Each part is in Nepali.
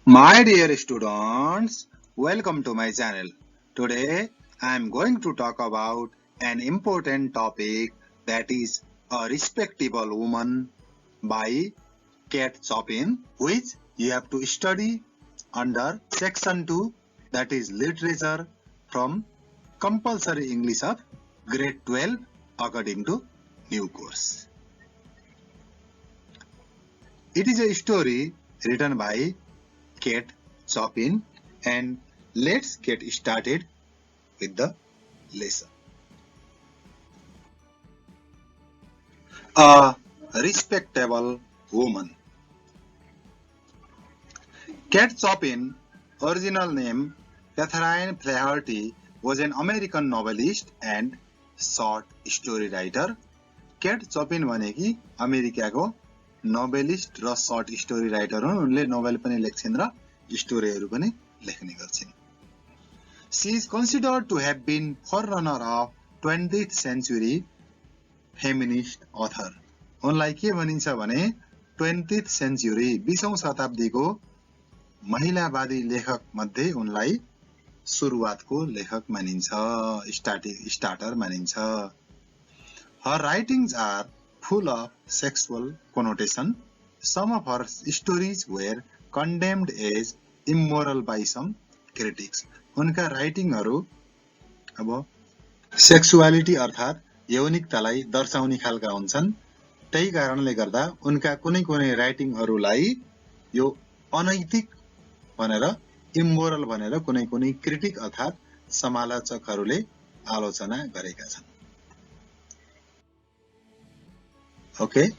My dear students, welcome to my channel. Today I am going to talk about an important topic, that is A Respectable Woman by Kate Chopin, which you have to study under section 2, that is literature, from compulsory English of grade 12 according to new course. It is a story written by Kate Chopin, and let's get started with the lesson. A Respectable Woman. Kate Chopin, original name Catherine Flaherty, was an American novelist and short story writer. Kate Chopin भनेकी अमेरिकाको नोभेलिस्ट र सर्ट स्टोरी राइटर हुन्। उनले नोभेल पनि लेख्छिन् र स्टोरीहरू पनि लेख्ने गर्छिन्। She is considered to have been forerunner of 20th century feminist author. उनलाई के भनिन्छ भने 20th century 20औं शताब्दीको महिलावादी लेखक मध्ये उनलाई सुरुवातको लेखक मानिन्छ, स्टार्टर मानिन्छ। Her writings are full of sexual connotation. Some of her stories were condemned as immoral by some critics. उनका राइटिङहरू अब सेक्सुअलिटी अर्थात यौनिकतालाई दर्शाउने खालका हुन्छन्। त्यही कारणले गर्दा उनका कुनै कुनै राइटिङहरूलाई यो अनैतिक भनेर, इम्मोरल भनेर कुनै कुनै क्रिटिक अर्थात समालोचकहरूले आलोचना गरेका छन्। Okay.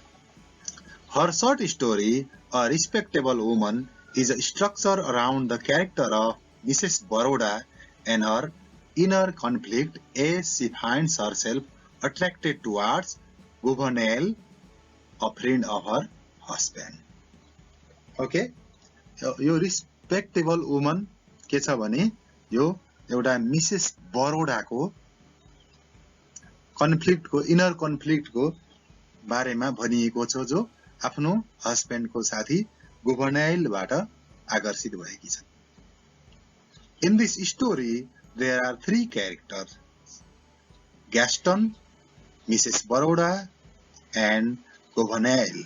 Her short story, A Respectable Woman, is a structure around the character of Mrs. Baroda and her inner conflict as she finds herself attracted towards Gouvernail, a friend of her husband. Okay. यो रिस्पेक्टेबल वुमन के छ भने यो एउटा मिसेस बरोडाको कन्फ्लिक्टको, इनर कन्फ्लिक्टको बारेमा भनिएको छ, जो आफ्नो हस्बेन्डको साथी गुभर्नाइलबाट आकर्षित भएकी छन्। In this story, there are three characters: Gaston, Mrs. Baroda, and Gouvernail.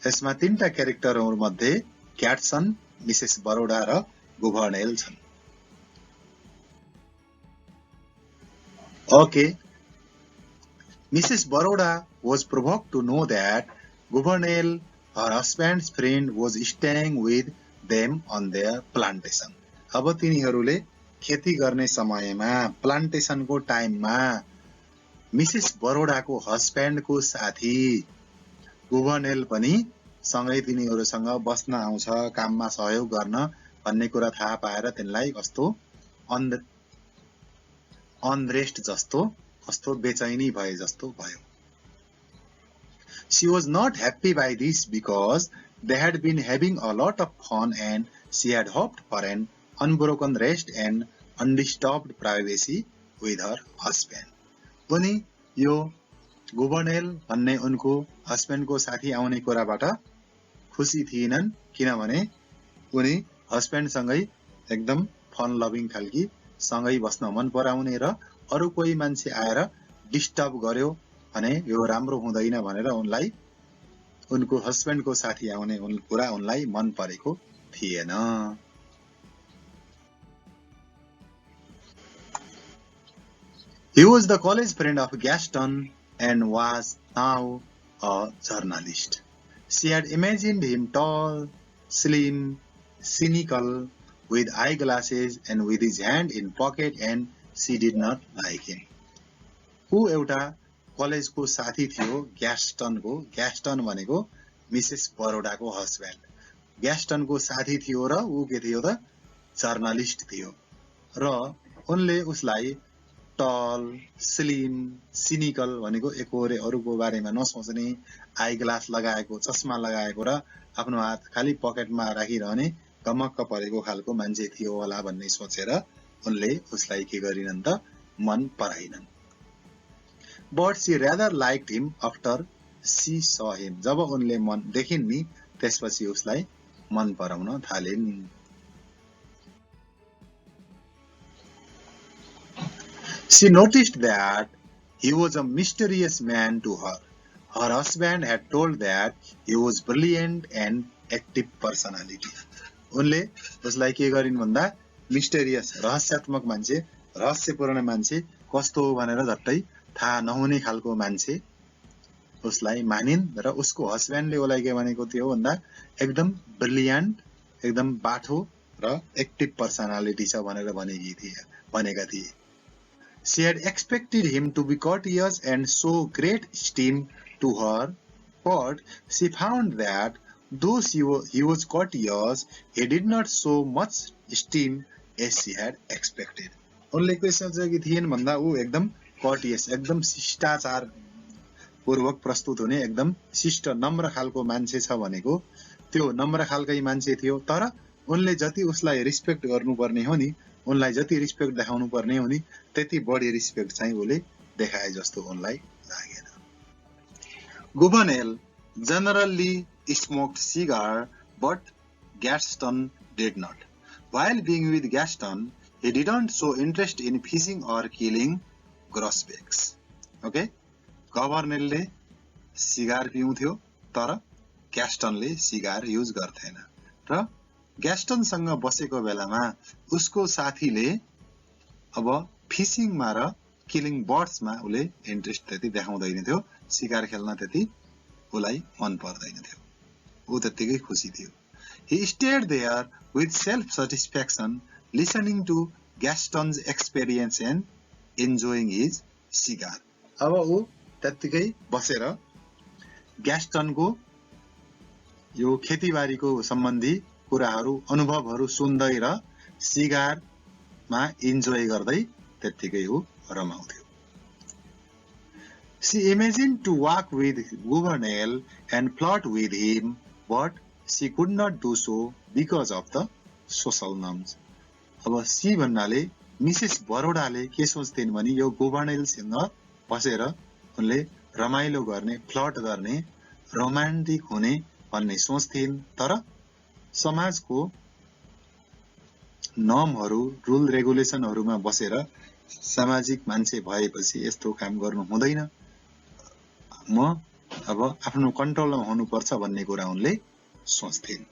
यसमा तीनटा क्यारेक्टरहरू मध्ये ग्याटसन, मिसेस बरोडा र गुभर्नेल छन्। Okay. Mrs. Baroda was provoked to know that Gouvernail, her husband's friend, was staying with them on their plantation. अब तिनीहरूले खेती गर्ने समयमा, प्लान्टेसनको टाइममा मिसेस बरोडाको हस्बेन्डको साथी गुभर्नेल पनि सँगै तिनीहरूसँग बस्न आउँछ, काममा सहयोग गर्न भन्ने कुरा थाहा पाएर तिनलाई कस्तो अनरेस्ट जस्तो, कस्तो बेचैनी भए जस्तो भयो। She was not happy by this because they had been having a lot of fun and she had hoped for an unbroken rest and undisturbed privacy with her husband. पनि यो गुभर्नेल भन्ने उनको हस्बेन्डको साथी आउने कुराबाट खुसी थिएनन्, किनभने उनी हस्बेन्डसँगै एकदम फन लभिङ खालकी सँगै बस्न मन पराउने र अरु कोही मान्छे आएर डिस्टर्ब गर्यो भने यो राम्रो हुँदैन भनेर उनलाई उनको हस्बेन्डको साथी आउने कुरा उनलाई मन परेको थिएन। He was the college friend of Gaston and was now a journalist. She had imagined him tall, slim, cynical, with eyeglasses and with his hand in pocket, and she did not like him. ऊ एउटा कलेजको साथी थियो ग्यास्टनको। ग्यास्टन भनेको मिसेस बरोडाको हस्बेन्ड। ग्यास्टनको साथी थियो र ऊ के थियो त, जर्नलिस्ट थियो र उनले उसलाई टल, स्लिम, सिनिकल भनेको एकोहोरे अरूको बारेमा नसोच्ने, आई ग्लास लगाएको, चस्मा लगाएको र आफ्नो हात खाली पकेटमा राखिरहने गमक्क परेको खालको मान्छे थियो होला भन्ने सोचेर उनले उसलाई के गरिनन् त, मन पराइनन्। But she rather liked him after she saw him. जब उनले मन देखिन् नि त्यसपछि उसलाई मन पराउन थालिन्। She noticed that he was a mysterious man to her. Her husband had told that he was brilliant and active personality. उनले उसलाई के गरिन् भन्दा मिस्टेरियस रहस्यात्मक मान्छे, रहस्यपूर्ण मान्छे कस्तो हो भनेर झट्टै थाहा नहुने खालको मान्छे उसलाई मानिन् र उसको हस्बेन्डले उसलाई के भनेको थियो भन्दा एकदम ब्रिलियन्ट, एकदम बाठो र एक्टिभ पर्सनालिटी छ भनेर भनेका थिए। She had expected him to be courteous and show great esteem to her, but she found that though he was courteous, he did not show much esteem as she had expected. उनले के सोचेकी थिइन् भन्दा ऊ एकदम courteous, एकदम शिष्टाचार पूर्वक प्रस्तुत हुने एकदम शिष्ट नम्र खालको मान्छे छ भनेको त्यो नम्र खालकै मान्छे थियो, तर उनले जति उसलाई रिस्पेक्ट गर्नुपर्ने हो नि, उनलाई जति रिस्पेक्ट देखाउनु पर्ने हो नि त्यति बढी रिस्पेक्ट चाहिँ उले देखाए जस्तो उनलाई लागेन। Gouvernail generally smoked cigar, but Gaston did not. While being with Gaston, he didn't show interest in fishing or killing grosbeaks. Okay? गभर्नेलले सिगार पिउँथ्यो तर ग्यास्टनले सिगार युज गर्थेन र ग्यास्टनसँग बसेको बेलामा उसको साथीले अब फिशिङमा र किलिङ बर्ड्समा उले इन्ट्रेस्ट त्यति देखाउँदैन थियो, सिकार खेल्न त्यति उलाई मन पर्दैन थियो, ऊ त्यतिकै खुसी थियो। He stayed there with self-satisfaction, listening to Gaston's experience and enjoying his cigar. अब ऊ त्यतिकै बसेर ग्यास्टनको यो खेतीबारीको सम्बन्धी कुराहरू अनुभवहरू सुन्दै र सिगारमा इन्जोय गर्दै त्यतिकै ऊ रमाउँथ्यो। She imagined to walk with Gouvernail and flirt with him, but she could not do so because of the social norms. अब सी भन्नाले मिसेस बरोडाले के सोच्थिन् भने यो गोभर्नेलसँग बसेर उनले रमाइलो गर्ने, फ्लर्ट गर्ने, रोमान्टिक हुने भन्ने सोच्थिन्, तर समाजको नर्महरू, रुल रेगुलेसनहरूमा बसेर सामाजिक मान्छे भएपछि यस्तो काम गर्नु हुँदैन, म अब आफ्नो कन्ट्रोलमा हुनुपर्छ भन्ने कुरा उनले सोच्थिन्।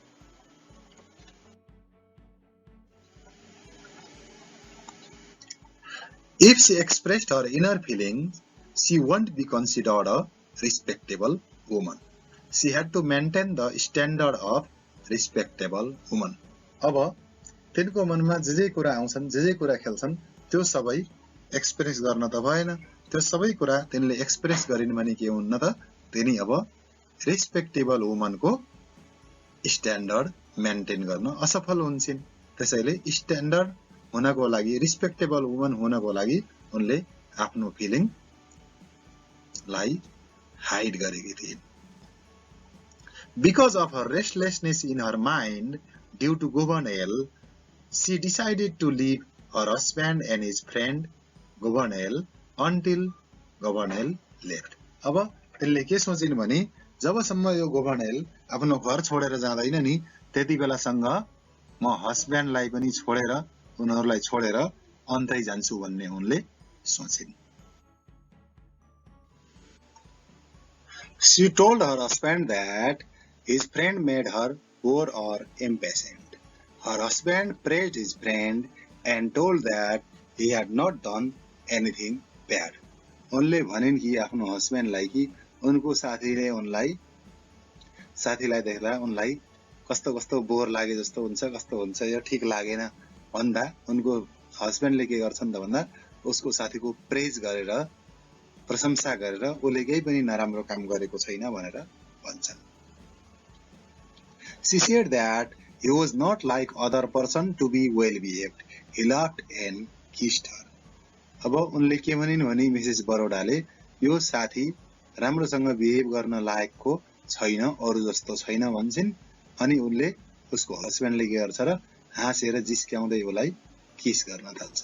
If she expressed her inner feelings, she won't be considered a respectable woman. She had to maintain the standard of respectable woman. अब तिनको मनमा जे कुरा आउँछन्, जे कुरा खेल्छन् त्यो सबै एक्सप्रेस गर्न त भएन, त्यो सबै कुरा तिनले एक्सप्रेस गरिन् भने के हुन्न त तिनी अब रेस्पेक्टेबल वुमनको स्ट्यान्डर्ड मेन्टेन गर्न असफल हुन्छन्। त्यसैले स्ट्यान्डर्ड हुनको लागि, रेस्पेक्टेबल वुमन हुनको लागि उनले आफ्नो फिलिङ लाई हाइड गरेकी थिइन्। Because of her restlessness in her mind due to Gouvernail, she decided to leave her husband and his friend Gouvernail until Gouvernail left. अब तिनले के सोचिन् भने जबसम्म यो गोभर्नेल आफ्नो घर छोडेर जाँदैन नि त्यति बेलासँग म हस्बेन्डलाई पनि छोडेर उनीहरूलाई छोडेर अन्तै जान्छु भन्ने उनले सोचिन्। She told her husband that his friend made her bored or impatient. Her husband praised his friend and told that he had not done anything bad. उनले भनिन् कि आफ्नो हस्बेन्डलाई कि उनको साथीलाई देख्दा उनलाई कस्तो कस्तो बोर लागे जस्तो हुन्छ, कस्तो हुन्छ यो ठीक लागेन भन्दा उनको हस्बेन्डले के गर्छन् त भन्दा उसको साथीको प्रेज गरेर, प्रशंसा गरेर उले केही पनि नराम्रो काम गरेको छैन भनेर भन्छन्। She said that he was not like other person to be well behaved. He laughed and kissed her. अब उनले के भनिन् भने मिसेस बरोडाले यो साथी राम्रोसँग बिहेभ गर्न लायकको छैन, अरु जस्तो छैन भन्छन्। अनि उनले उसको हस्बेन्डले के गर्छ र हाँसेर जिस्क्याउँदै उलाई किस गर्न थाल्छ।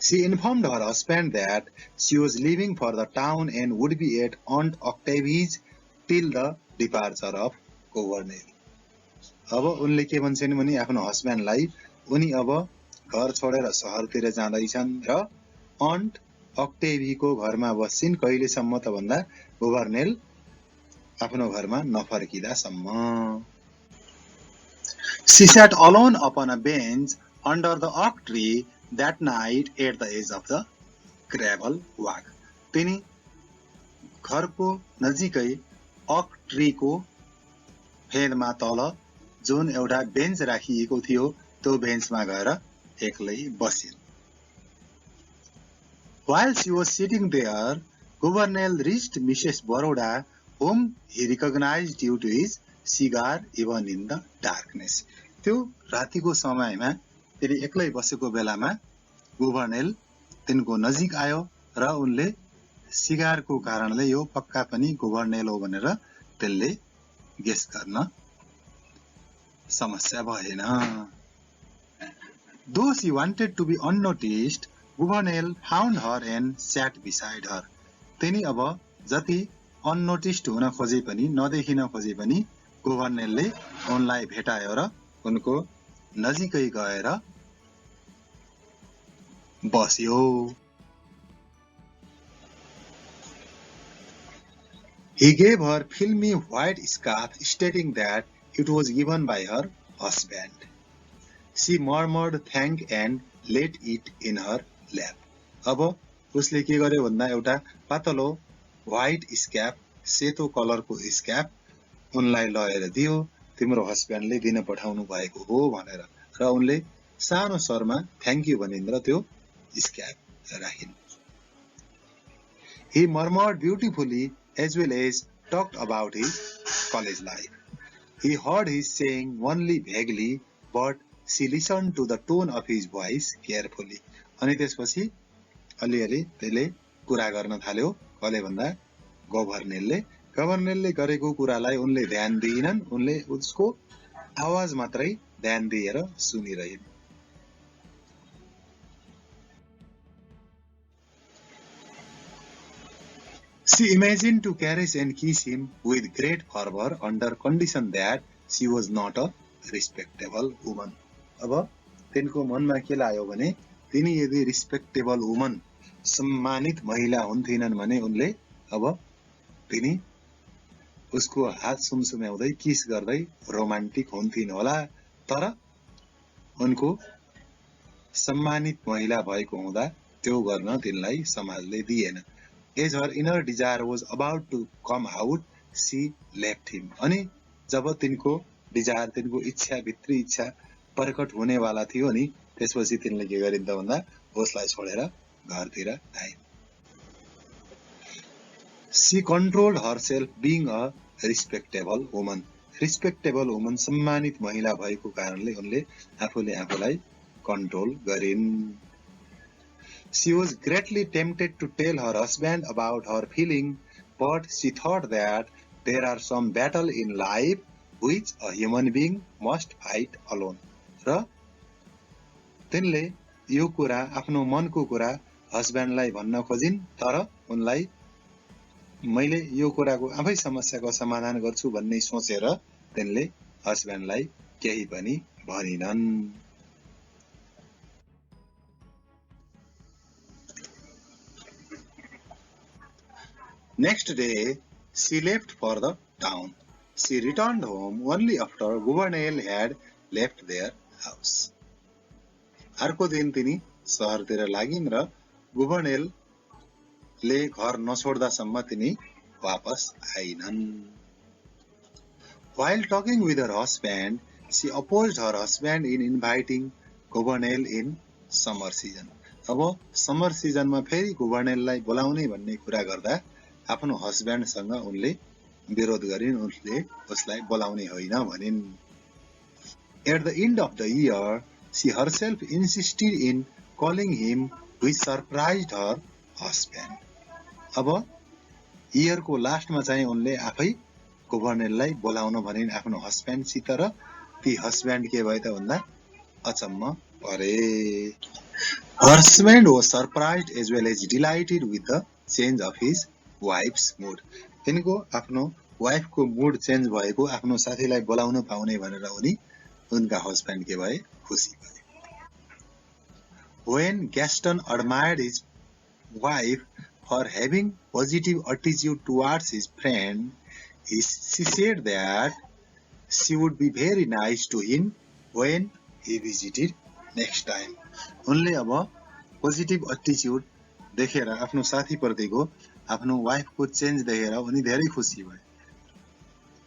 She informed her husband that she was leaving for the town and would be at Aunt Octavie's till the departure of गोभर्नेल। अब उनले के भन्छन् भने आफ्नो हस्बेन्डलाई उनी अब घर छोडेर शहरतिर जाँदैछन् र अन्ट अक्टेभीको घरमा बस्छिन् कहिलेसम्म त भन्दा गोभर्नेल आफ्नो घरमा नफर्किदासम्म। She sat alone upon a bench under the oak tree that night at the edge of the gravel walk. तिनी घरको नजिकै ओक ट्रीको फेदमा तल जुन एउटा बेन्च राखिएको थियो त्यो बेन्चमा गएर एक्लै बसिन्। While she was sitting there, Governor reached Mrs. Baroda, whom he recognized due to his cigar even in the darkness. त्यो रातिको समयमा तिनी एक्लै बसेको बेलामा गभर्नेल तिनको नजिक आयो र उनले सिगारको कारणले यो पक्का पनि गभर्नेल हो भनेर त्यसले गेस गर्न समस्या भएन। Though she wanted to be unnoticed, Governor found her and sat beside her. तिनी अब जति अननोटिस्ड हुन खोजे पनि नदेखिन खोजे पनि गभर्नेलले उनलाई भेटायो र उनको नजिकै गएर बस्यो। He gave her filmy white scarf stating that it was given by her husband. She murmured thanks and laid it in her lap. अब उसले के गर्यो भन्दा एउटा पातलो व्हाइट स्क्याप सेतो कलरको स्क्याप उनलाई लगेर दियो, तिम्रो हस्बेन्डले दिन पठाउनु भएको हो भनेर, र उनले सानो स्वरमा थ्यांक यू भनिन् र त्यो स्क्याप राखिन्। He murmured beautifully as well as talked about his college life. He heard his saying only vaguely, but she listened to the tone of his voice carefully. अनि त्यसपछि अलिअलि त्यसले कुरा गर्न थाल्यो। कसले भन्दा गभर्नेलले गरेको कुरालाई उनले ध्यान दिइनन्, उनले उसको आवाज मात्रै ध्यान दिएर सुनिरहिन्। She imagined to caress and kiss him with great fervor under condition that she was not a respectable woman. अब तिनको मनमा के लाग्यो भने तिनी यदि रिस्पेक्टेबल वुमन सम्मानित महिला हुन्थिनन् भने उनले अब तिनी उसको हात सुमसुम्याउँदै किस गर्दै रोमान्टिक हुन्थिन् होला, तर उनको सम्मानित महिला भएको हुँदा त्यो गर्न तिनलाई समाजले दिएन। As her inner desire was about to come out, she left him. अनि जब तिनको डिजायर, तिनको इच्छा, भित्री इच्छा प्रकट हुनेवाला थियो नि, त्यसपछि तिनले के गरिन् त भन्दा उसलाई छोडेर घरतिर आइन्। She controlled herself being a respectable woman. Respectable woman सम्मानित महिला भएको कारणले उनले आफूले आफूलाई कन्ट्रोल गरिन्। She was greatly tempted to tell her husband about her feeling, but she thought that there are some battle in life which a human being must fight alone. र तिनले यो कुरा, आफ्नो मनको कुरा हस्बेन्डलाई भन्न खोजिन्, तर उनलाई मैले यो कुराको आफै समस्याको समाधान गर्छु भन्ने सोचेर तिनले हस्बेन्डलाई केही पनि भनिनन्। Next day, she left for the town. She returned home only after Governor had left their house. अर्को दिन तिनी शहरतिर लागिन् र गभर्नेलले घर नछोड्दासम्म तिनी वापस आइनन्। While talking with her husband, she opposed her husband in inviting Governor in summer season. अब समर सिजनमा फेरि गभर्नेललाई बोलाउने भन्ने कुरा गर्दा आफ्नो हस्बेन्डसँग उनले विरोध गरिन्, उनले उसलाई बोलाउने होइन भनिन्। At the end of the year, she herself insisted in calling him, which surprised her husband. अब इयरको लास्टमा चाहिँ उनले आफै गभर्नेललाई बोलाउन भनिन् आफ्नो हस्बेन्डसित, र ती हस्बेन्ड के भयो त भन्दा अचम्म परे। Husband was surprised as well as delighted with the change of his wife's mood. तिनको आफ्नो वाइफको मुड चेन्ज भएको आफ्नो साथीलाई बोलाउन पाउने भनेर उनी उनका हस्बेन्ड के भए खुसी भए When Gaston admired his wife for having positive attitude towards his friend, she said that she would be very nice to him when he visited next time. उनले अब पोजिटिभ एटिट्युड देखेर आफ्नो साथीप्रतिको आफ्नो वाइफको चेन्ज देखेर उनी धेरै खुसी भए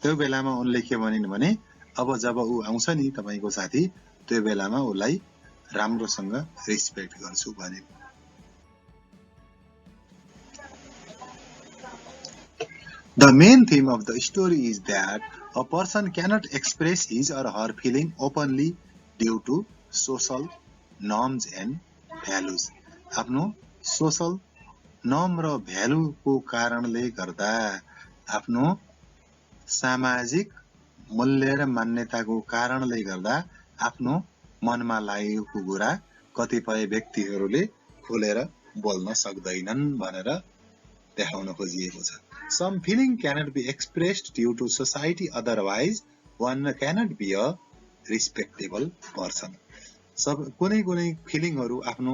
त्यो बेलामा उनले के भनिन् भने अब जब ऊ आउँछ नि तपाईको साथी त्यो बेलामा उलाई राम्रोसँग रेस्पेक्ट गर्छु भने The main theme of the story is that a person cannot express his or her feeling openly due to social norms and values. आफ्नो social norm र value को कारणले गर्दा आफ्नो सामाजिक मूल्य र मान्यताको कारणले गर्दा आफ्नो मनमा लागेको कुरा कतिपय व्यक्तिहरूले खुलेर बोल्न सक्दैनन् भनेर देखाउन खोजिएको छ Some feeling cannot be expressed due to society, otherwise one cannot be a respectable person. सब कुनै फिलिङहरू आफ्नो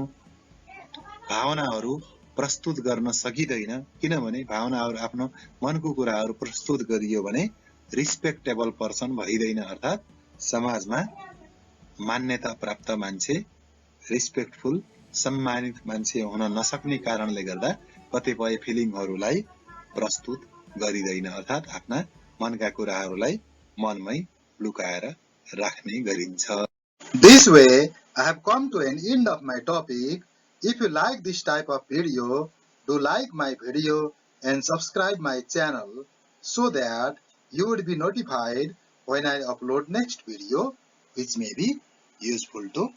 भावनाहरू प्रस्तुत गर्न सकिदैन किनभने भावनाहरू आफ्नो मनको कुराहरू प्रस्तुत गरियो भने रिस्पेक्टेबल पर्सन भइदैन अर्थात समाजमा मान्यता प्राप्त मान्छे रिस्पेक्टफुल सम्मानित मान्छे हुन नसक्ने कारणले गर्दा कतिपय फिलिङहरूलाई प्रस्तुत गरिदैन अर्थात आफ्ना मनका कुराहरूलाई मनमै लुकाएर राख्ने गरिन्छ This way I have come to an end of my topic. If you like this type of video, do like my video and subscribe my channel so that you would be notified when I upload next video which may be useful to